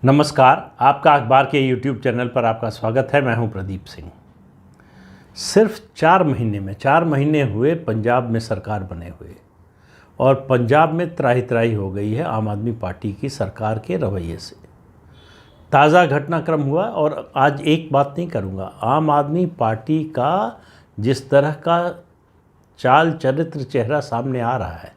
नमस्कार, आपका अखबार के YouTube चैनल पर आपका स्वागत है। मैं हूं प्रदीप सिंह। सिर्फ 4 महीने हुए पंजाब में सरकार बने हुए और पंजाब में त्राही त्राही हो गई है आम आदमी पार्टी की सरकार के रवैये से। ताज़ा घटनाक्रम हुआ और आज एक बात नहीं करूंगा, आम आदमी पार्टी का जिस तरह का चाल चरित्र चेहरा सामने आ रहा है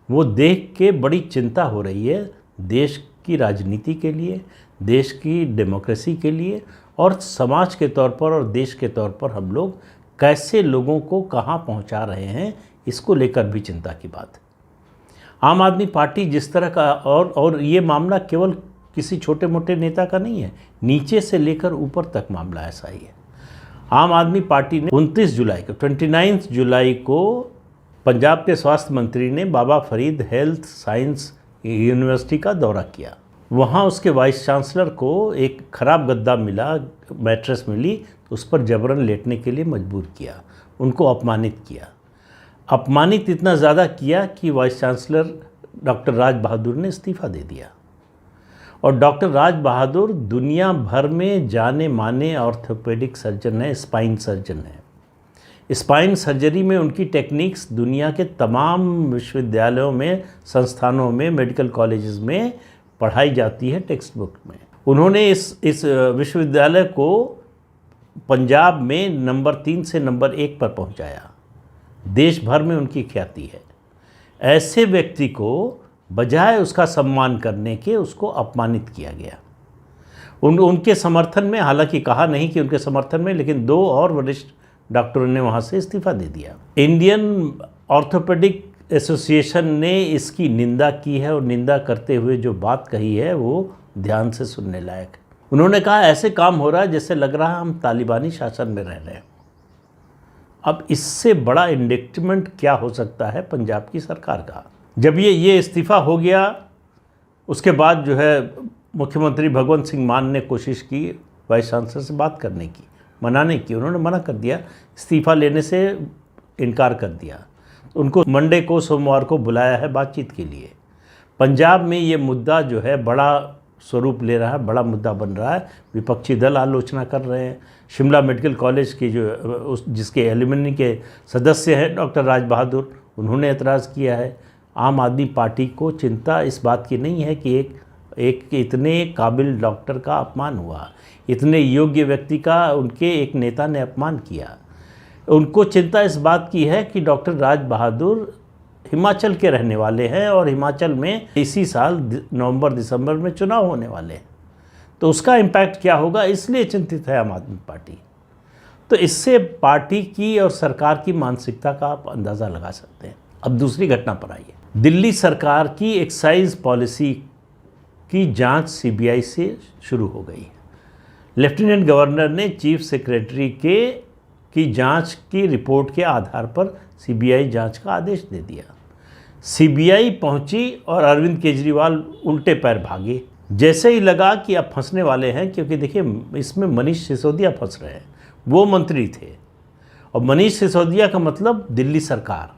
वो देख के बड़ी चिंता हो रही है देश की राजनीति के लिए, देश की डेमोक्रेसी के लिए और समाज के तौर पर और देश के तौर पर हम लोग कैसे लोगों को कहाँ पहुँचा रहे हैं, इसको लेकर भी चिंता की बात है। आम आदमी पार्टी जिस तरह का और ये मामला केवल किसी छोटे मोटे नेता का नहीं है, नीचे से लेकर ऊपर तक मामला ऐसा ही है। आम आदमी पार्टी ने 29 जुलाई को पंजाब के स्वास्थ्य मंत्री ने बाबा फरीद हेल्थ साइंस यूनिवर्सिटी का दौरा किया। वहाँ उसके वाइस चांसलर को एक ख़राब गद्दा मिला, मैट्रेस मिली, तो उस पर जबरन लेटने के लिए मजबूर किया, उनको अपमानित किया। अपमानित इतना ज़्यादा किया कि vice chancellor doctor Raj Bahadur ने इस्तीफ़ा दे दिया। और डॉक्टर राज बहादुर दुनिया भर में जाने माने ऑर्थोपेडिक सर्जन हैं, स्पाइन सर्जन हैं। स्पाइन सर्जरी में उनकी टेक्निक्स दुनिया के तमाम विश्वविद्यालयों में, संस्थानों में, मेडिकल कॉलेजेस में पढ़ाई जाती है टेक्स्ट बुक में। उन्होंने इस विश्वविद्यालय को पंजाब में नंबर 3 से नंबर 1 पर पहुंचाया। देश भर में उनकी ख्याति है। ऐसे व्यक्ति को बजाय उसका सम्मान करने के उसको अपमानित किया गया। उनके समर्थन में, हालांकि कहा नहीं कि उनके समर्थन में, लेकिन 2 और वरिष्ठ डॉक्टरों ने वहाँ से इस्तीफ़ा दे दिया। इंडियन ऑर्थोपेडिक एसोसिएशन ने इसकी निंदा की है और निंदा करते हुए जो बात कही है वो ध्यान से सुनने लायक है। उन्होंने कहा ऐसे काम हो रहा है जैसे लग रहा है हम तालिबानी शासन में रह रहे हैं। अब इससे बड़ा इंडिक्टमेंट क्या हो सकता है पंजाब की सरकार का। जब ये इस्तीफ़ा हो गया, उसके बाद जो है मुख्यमंत्री भगवंत सिंह मान ने कोशिश की वाइस चांसलर से बात करने की, मनाने की। उन्होंने मना कर दिया, इस्तीफ़ा लेने से इनकार कर दिया। उनको मंडे को, सोमवार को बुलाया है बातचीत के लिए। पंजाब में ये मुद्दा जो है बड़ा स्वरूप ले रहा है, बड़ा मुद्दा बन रहा है। विपक्षी दल आलोचना कर रहे हैं। शिमला मेडिकल कॉलेज की जिसके एलुमनी के सदस्य हैं डॉक्टर राज बहादुर, उन्होंने एतराज़ किया है। आम आदमी पार्टी को चिंता इस बात की नहीं है कि एक इतने काबिल डॉक्टर का अपमान हुआ, इतने योग्य व्यक्ति का उनके एक नेता ने अपमान किया। उनको चिंता इस बात की है कि डॉक्टर राज बहादुर हिमाचल के रहने वाले हैं और हिमाचल में इसी साल नवंबर-दिसंबर में चुनाव होने वाले हैं, तो उसका इम्पैक्ट क्या होगा, इसलिए चिंतित है आम आदमी पार्टी। तो इससे पार्टी की और सरकार की मानसिकता का आप अंदाज़ा लगा सकते हैं। अब दूसरी घटना पर आइए। दिल्ली सरकार की एक्साइज पॉलिसी की जांच सीबीआई से शुरू हो गई है। लेफ्टिनेंट गवर्नर ने चीफ सेक्रेटरी की जांच की रिपोर्ट के आधार पर सीबीआई जांच का आदेश दे दिया। सीबीआई पहुंची और अरविंद केजरीवाल उल्टे पैर भागे। जैसे ही लगा कि अब फंसने वाले हैं, क्योंकि देखिए इसमें मनीष सिसोदिया फंस रहे हैं, वो मंत्री थे और मनीष सिसोदिया का मतलब दिल्ली सरकार।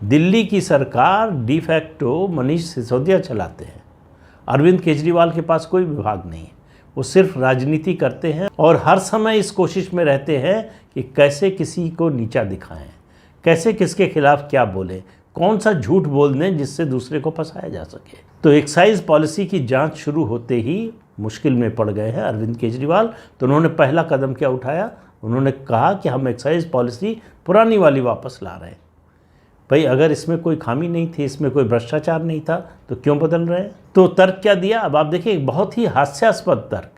दिल्ली की सरकार डी फैक्टो मनीष सिसोदिया चलाते हैं। अरविंद केजरीवाल के पास कोई विभाग नहीं है, वो सिर्फ राजनीति करते हैं और हर समय इस कोशिश में रहते हैं कि कैसे किसी को नीचा दिखाएं, कैसे किसके खिलाफ क्या बोलें, कौन सा झूठ बोल दें जिससे दूसरे को फंसाया जा सके। तो एक्साइज पॉलिसी की जांच शुरू होते ही मुश्किल में पड़ गए हैं अरविंद केजरीवाल। तो उन्होंने पहला कदम क्या उठाया, उन्होंने कहा कि हम एक्साइज पॉलिसी पुरानी वाली वापस ला रहे हैं। भाई अगर इसमें कोई खामी नहीं थी, इसमें कोई भ्रष्टाचार नहीं था, तो क्यों बदल रहे हैं। तो तर्क क्या दिया, अब आप देखिए, बहुत ही हास्यास्पद तर्क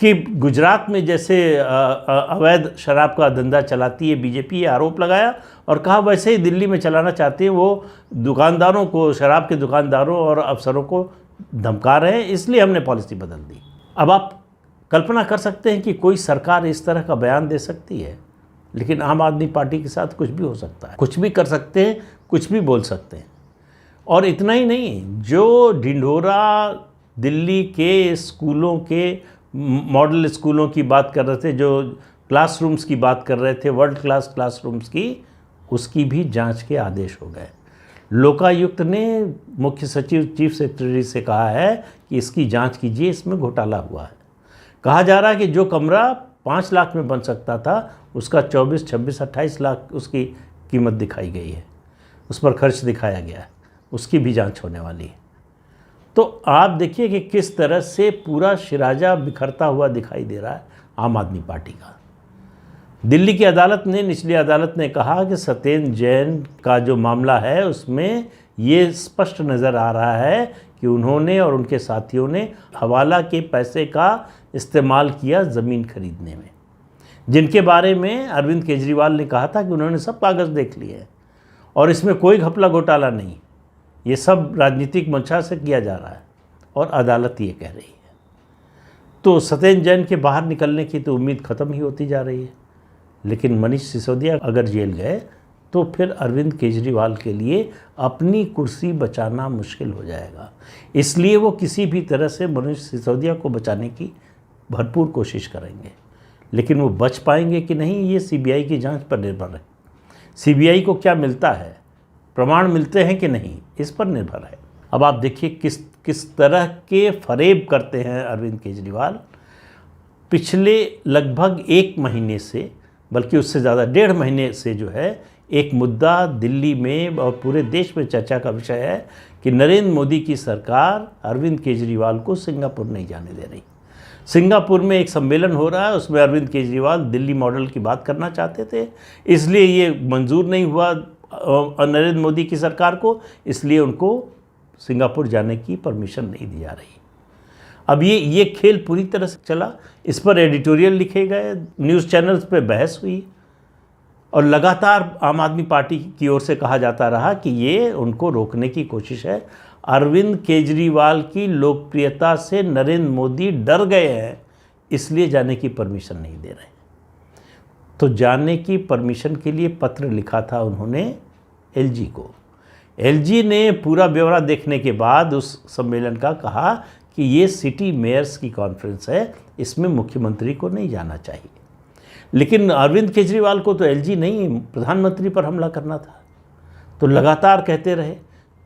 कि गुजरात में जैसे अवैध शराब का धंधा चलाती है बीजेपी, आरोप लगाया और कहा वैसे ही दिल्ली में चलाना चाहते हैं। वो दुकानदारों को, शराब के दुकानदारों और अफसरों को धमका रहे हैं, इसलिए हमने पॉलिसी बदल दी। अब आप कल्पना कर सकते हैं कि कोई सरकार इस तरह का बयान दे सकती है, लेकिन आम आदमी पार्टी के साथ कुछ भी हो सकता है, कुछ भी कर सकते हैं, कुछ भी बोल सकते हैं। और इतना ही नहीं, जो ढिंढोरा दिल्ली के स्कूलों के मॉडल स्कूलों की बात कर रहे थे, जो क्लासरूम्स की बात कर रहे थे, वर्ल्ड क्लास क्लासरूम्स की, उसकी भी जांच के आदेश हो गए। लोकायुक्त ने मुख्य सचिव चीफ सेक्रेटरी से कहा है कि इसकी जांच कीजिए, इसमें घोटाला हुआ है। कहा जा रहा है कि जो कमरा 5 लाख में बन सकता था उसका 24, 26, 28 लाख उसकी कीमत दिखाई गई है, उस पर खर्च दिखाया गया है, उसकी भी जांच होने वाली है। तो आप देखिए कि किस तरह से पूरा शिराजा बिखरता हुआ दिखाई दे रहा है आम आदमी पार्टी का। दिल्ली की अदालत ने, निचली अदालत ने कहा कि सत्येंद्र जैन का जो मामला है उसमें ये स्पष्ट नज़र आ रहा है कि उन्होंने और उनके साथियों ने हवाला के पैसे का इस्तेमाल किया ज़मीन खरीदने में, जिनके बारे में अरविंद केजरीवाल ने कहा था कि उन्होंने सब कागज़ देख लिए हैं और इसमें कोई घपला घोटाला नहीं, ये सब राजनीतिक मंशा से किया जा रहा है और अदालत ये कह रही है। तो सत्येंद्र जैन के बाहर निकलने की तो उम्मीद ख़त्म ही होती जा रही है। लेकिन मनीष सिसोदिया अगर जेल गए तो फिर अरविंद केजरीवाल के लिए अपनी कुर्सी बचाना मुश्किल हो जाएगा। इसलिए वो किसी भी तरह से मनीष सिसोदिया को बचाने की भरपूर कोशिश करेंगे, लेकिन वो बच पाएंगे कि नहीं ये सीबीआई की जांच पर निर्भर है। सीबीआई को क्या मिलता है, प्रमाण मिलते हैं कि नहीं, इस पर निर्भर है। अब आप देखिए किस तरह के फरेब करते हैं अरविंद केजरीवाल। पिछले लगभग 1 महीने से, बल्कि उससे ज़्यादा 1.5 महीने से जो है एक मुद्दा दिल्ली में और पूरे देश में चर्चा का विषय है कि नरेंद्र मोदी की सरकार अरविंद केजरीवाल को सिंगापुर नहीं जाने दे रही। सिंगापुर में एक सम्मेलन हो रहा है, उसमें अरविंद केजरीवाल दिल्ली मॉडल की बात करना चाहते थे, इसलिए ये मंजूर नहीं हुआ नरेंद्र मोदी की सरकार को, इसलिए उनको सिंगापुर जाने की परमिशन नहीं दी जा रही। अब ये खेल पूरी तरह से चला, इस पर एडिटोरियल लिखे गए, न्यूज़ चैनल्स पे बहस हुई और लगातार आम आदमी पार्टी की ओर से कहा जाता रहा कि ये उनको रोकने की कोशिश है। अरविंद केजरीवाल की लोकप्रियता से नरेंद्र मोदी डर गए हैं, इसलिए जाने की परमिशन नहीं दे रहे। तो जाने की परमिशन के लिए पत्र लिखा था उन्होंने एलजी को। एलजी ने पूरा ब्यौरा देखने के बाद उस सम्मेलन का कहा कि ये सिटी मेयर्स की कॉन्फ्रेंस है, इसमें मुख्यमंत्री को नहीं जाना चाहिए। लेकिन अरविंद केजरीवाल को तो एलजी नहीं, प्रधानमंत्री पर हमला करना था। तो लगातार कहते रहे,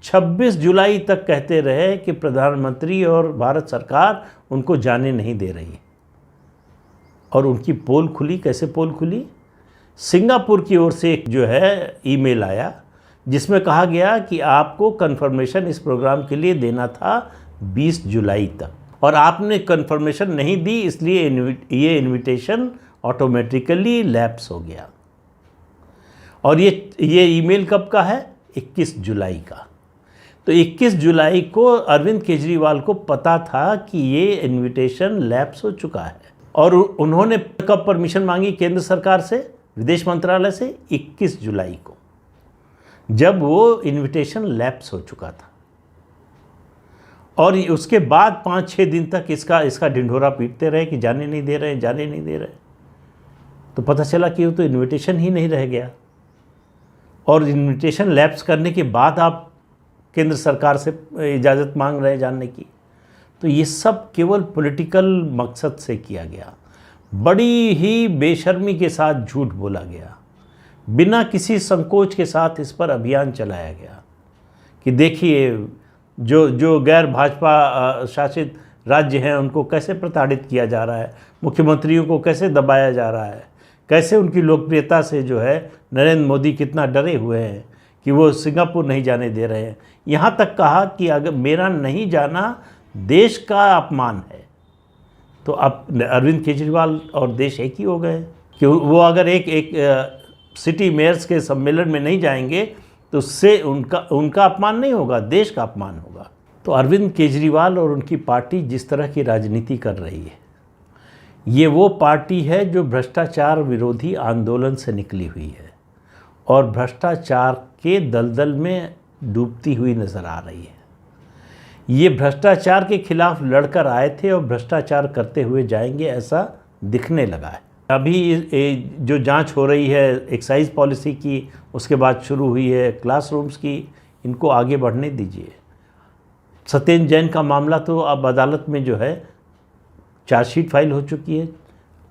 26 जुलाई तक कहते रहे कि प्रधानमंत्री और भारत सरकार उनको जाने नहीं दे रही है। और उनकी पोल खुली, कैसे पोल खुली? सिंगापुर की ओर से एक जो है ईमेल आया जिसमें कहा गया कि आपको कन्फर्मेशन इस प्रोग्राम के लिए देना था 20 जुलाई तक, और आपने कन्फर्मेशन नहीं दी, इसलिए ये इनविटेशन ऑटोमेटिकली लैप्स हो गया। और ये ईमेल कब का है? 21 जुलाई का। तो 21 जुलाई को अरविंद केजरीवाल को पता था कि ये इनविटेशन लैप्स हो चुका है, और उन्होंने कब परमिशन मांगी केंद्र सरकार से, विदेश मंत्रालय से? 21 जुलाई को, जब वो इनविटेशन लैप्स हो चुका था। और उसके बाद 5-6 दिन तक इसका ढिंढोरा पीटते रहे कि जाने नहीं दे रहे, जाने नहीं दे रहे। तो पता चला कि वो तो इनविटेशन ही नहीं रह गया, और इनविटेशन लैप्स करने के बाद आप केंद्र सरकार से इजाज़त मांग रहे हैं जानने की। तो ये सब केवल पॉलिटिकल मकसद से किया गया, बड़ी ही बेशर्मी के साथ झूठ बोला गया, बिना किसी संकोच के साथ इस पर अभियान चलाया गया कि देखिए जो गैर भाजपा शासित राज्य हैं उनको कैसे प्रताड़ित किया जा रहा है, मुख्यमंत्रियों को कैसे दबाया जा रहा है, कैसे उनकी लोकप्रियता से जो है नरेंद्र मोदी कितना डरे हुए हैं कि वो सिंगापुर नहीं जाने दे रहे हैं। यहाँ तक कहा कि अगर मेरा नहीं जाना देश का अपमान है। तो अब अरविंद केजरीवाल और देश एक ही हो गए कि वो अगर एक सिटी मेयर्स के सम्मेलन में नहीं जाएंगे तो उससे उनका अपमान नहीं होगा, देश का अपमान होगा। तो अरविंद केजरीवाल और उनकी पार्टी जिस तरह की राजनीति कर रही है, ये वो पार्टी है जो भ्रष्टाचार विरोधी आंदोलन से निकली हुई है और भ्रष्टाचार के दलदल में डूबती हुई नज़र आ रही है। ये भ्रष्टाचार के खिलाफ लड़कर आए थे और भ्रष्टाचार करते हुए जाएंगे, ऐसा दिखने लगा है। अभी जो जांच हो रही है एक्साइज पॉलिसी की, उसके बाद शुरू हुई है क्लासरूम्स की, इनको आगे बढ़ने दीजिए। सत्येंद्र जैन का मामला तो अब अदालत में जो है चार्जशीट फाइल हो चुकी है,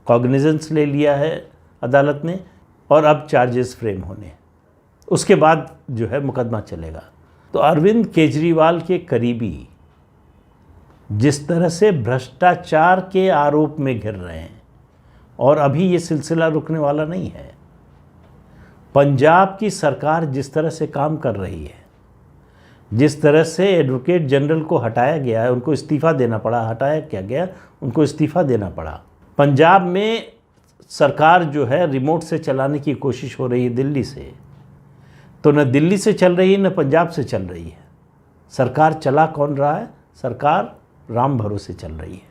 कॉग्निजेंस ले लिया है अदालत ने, और अब चार्जेस फ्रेम होने, उसके बाद जो है मुकदमा चलेगा। तो अरविंद केजरीवाल के करीबी जिस तरह से भ्रष्टाचार के आरोप में घिर रहे हैं, और अभी ये सिलसिला रुकने वाला नहीं है। पंजाब की सरकार जिस तरह से काम कर रही है, जिस तरह से एडवोकेट जनरल को हटाया गया है, उनको इस्तीफ़ा देना पड़ा, हटाया क्या गया, उनको इस्तीफ़ा देना पड़ा। पंजाब में सरकार जो है रिमोट से चलाने की कोशिश हो रही है दिल्ली से, तो न दिल्ली से चल रही है न पंजाब से चल रही है। सरकार चला कौन रहा है? सरकार राम भरोसे चल रही है।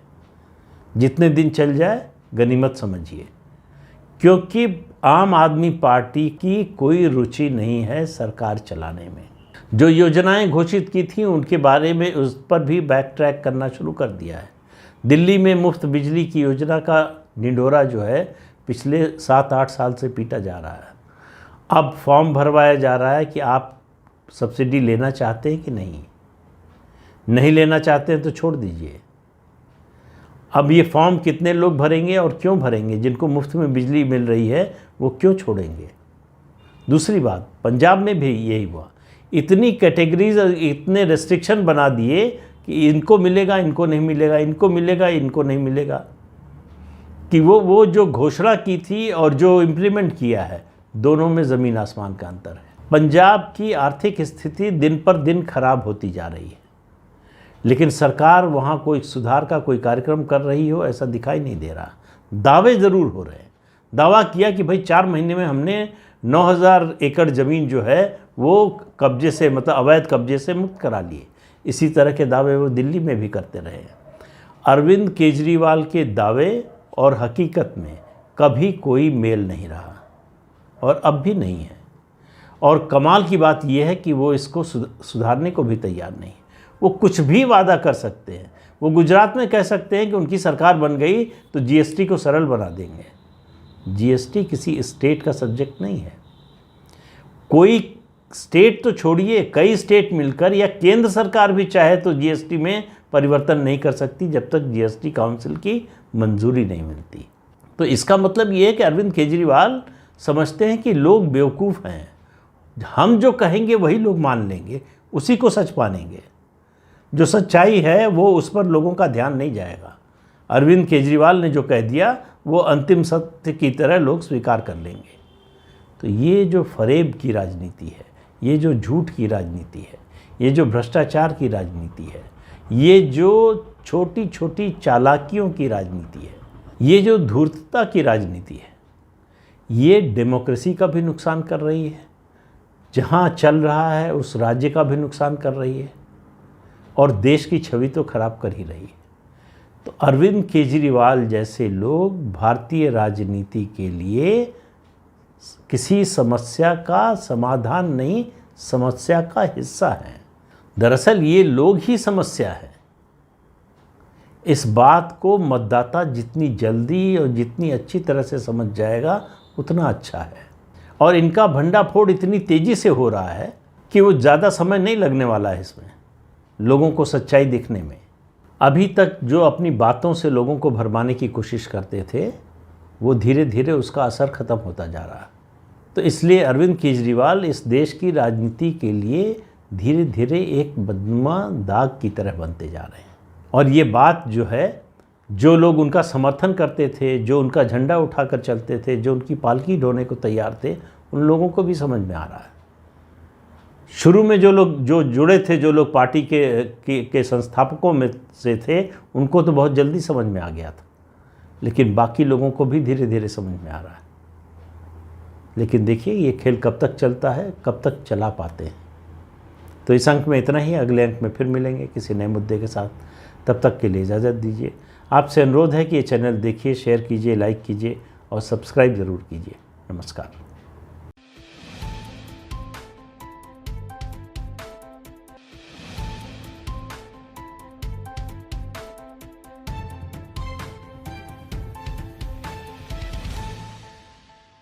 जितने दिन चल जाए गनीमत समझिए, क्योंकि आम आदमी पार्टी की कोई रुचि नहीं है सरकार चलाने में। जो योजनाएं घोषित की थी उनके बारे में उस पर भी बैक ट्रैक करना शुरू कर दिया है। दिल्ली में मुफ्त बिजली की योजना का ढिंढोरा जो है पिछले 7-8 साल से पीटा जा रहा है। अब फॉर्म भरवाया जा रहा है कि आप सब्सिडी लेना चाहते हैं कि नहीं लेना चाहते हैं तो छोड़ दीजिए। अब ये फॉर्म कितने लोग भरेंगे और क्यों भरेंगे? जिनको मुफ्त में बिजली मिल रही है वो क्यों छोड़ेंगे? दूसरी बात, पंजाब में भी यही हुआ। इतनी कैटेगरीज, इतने रेस्ट्रिक्शन बना दिए कि इनको मिलेगा, इनको नहीं मिलेगा, इनको मिलेगा, इनको नहीं मिलेगा, कि वो जो घोषणा की थी और जो इम्प्लीमेंट किया है, दोनों में ज़मीन आसमान का अंतर है। पंजाब की आर्थिक स्थिति दिन पर दिन खराब होती जा रही है, लेकिन सरकार वहाँ कोई सुधार का कोई कार्यक्रम कर रही हो ऐसा दिखाई नहीं दे रहा। दावे ज़रूर हो रहे हैं। दावा किया कि भाई 4 महीने में हमने 9000 एकड़ ज़मीन जो है वो कब्जे से, मतलब अवैध कब्जे से मुक्त करा लिए। इसी तरह के दावे वो दिल्ली में भी करते रहे हैं। अरविंद केजरीवाल के दावे और हकीकत में कभी कोई मेल नहीं रहा और अब भी नहीं है। और कमाल की बात यह है कि वो इसको सुधारने को भी तैयार नहीं। वो कुछ भी वादा कर सकते हैं। वो गुजरात में कह सकते हैं कि उनकी सरकार बन गई तो जीएसटी को सरल बना देंगे। जीएसटी किसी स्टेट का सब्जेक्ट नहीं है। कोई स्टेट तो छोड़िए, कई स्टेट मिलकर या केंद्र सरकार भी चाहे तो जीएसटी में परिवर्तन नहीं कर सकती जब तक जीएसटी काउंसिल की मंजूरी नहीं मिलती। तो इसका मतलब ये है कि अरविंद केजरीवाल समझते हैं कि लोग बेवकूफ़ हैं, हम जो कहेंगे वही लोग मान लेंगे, उसी को सच मानेंगे। जो सच्चाई है वो उस पर लोगों का ध्यान नहीं जाएगा। अरविंद केजरीवाल ने जो कह दिया वो अंतिम सत्य की तरह लोग स्वीकार कर लेंगे। तो ये जो फरेब की राजनीति है, ये जो झूठ की राजनीति है, ये जो भ्रष्टाचार की राजनीति है, ये जो छोटी छोटी चालाकियों की राजनीति है, ये जो धूर्तता की राजनीति है, ये डेमोक्रेसी का भी नुकसान कर रही है। जहाँ चल रहा है उस राज्य का भी नुकसान कर रही है और देश की छवि तो खराब कर ही रही है। तो अरविंद केजरीवाल जैसे लोग भारतीय राजनीति के लिए किसी समस्या का समाधान नहीं, समस्या का हिस्सा हैं। दरअसल ये लोग ही समस्या है। इस बात को मतदाता जितनी जल्दी और जितनी अच्छी तरह से समझ जाएगा उतना अच्छा है। और इनका भंडाफोड़ इतनी तेज़ी से हो रहा है कि वो ज़्यादा समय नहीं लगने वाला है इसमें लोगों को सच्चाई दिखने में। अभी तक जो अपनी बातों से लोगों को भरमाने की कोशिश करते थे वो धीरे धीरे उसका असर ख़त्म होता जा रहा है। तो इसलिए अरविंद केजरीवाल इस देश की राजनीति के लिए धीरे धीरे एक बदनुमा दाग की तरह बनते जा रहे हैं। और ये बात जो है, जो लोग उनका समर्थन करते थे, जो उनका झंडा उठाकर चलते थे, जो उनकी पालकी ढोने को तैयार थे, उन लोगों को भी समझ में आ रहा है। शुरू में जो लोग जो जुड़े थे, जो लोग पार्टी के संस्थापकों में से थे, उनको तो बहुत जल्दी समझ में आ गया था, लेकिन बाकी लोगों को भी धीरे धीरे समझ में आ रहा है। लेकिन देखिए ये खेल कब तक चलता है, कब तक चला पाते हैं। तो इस अंक में इतना ही। अगले अंक में फिर मिलेंगे किसी नए मुद्दे के साथ। तब तक के लिए इजाज़त दीजिए। आपसे अनुरोध है कि ये चैनल देखिए, शेयर कीजिए, लाइक कीजिए और सब्सक्राइब ज़रूर कीजिए। नमस्कार।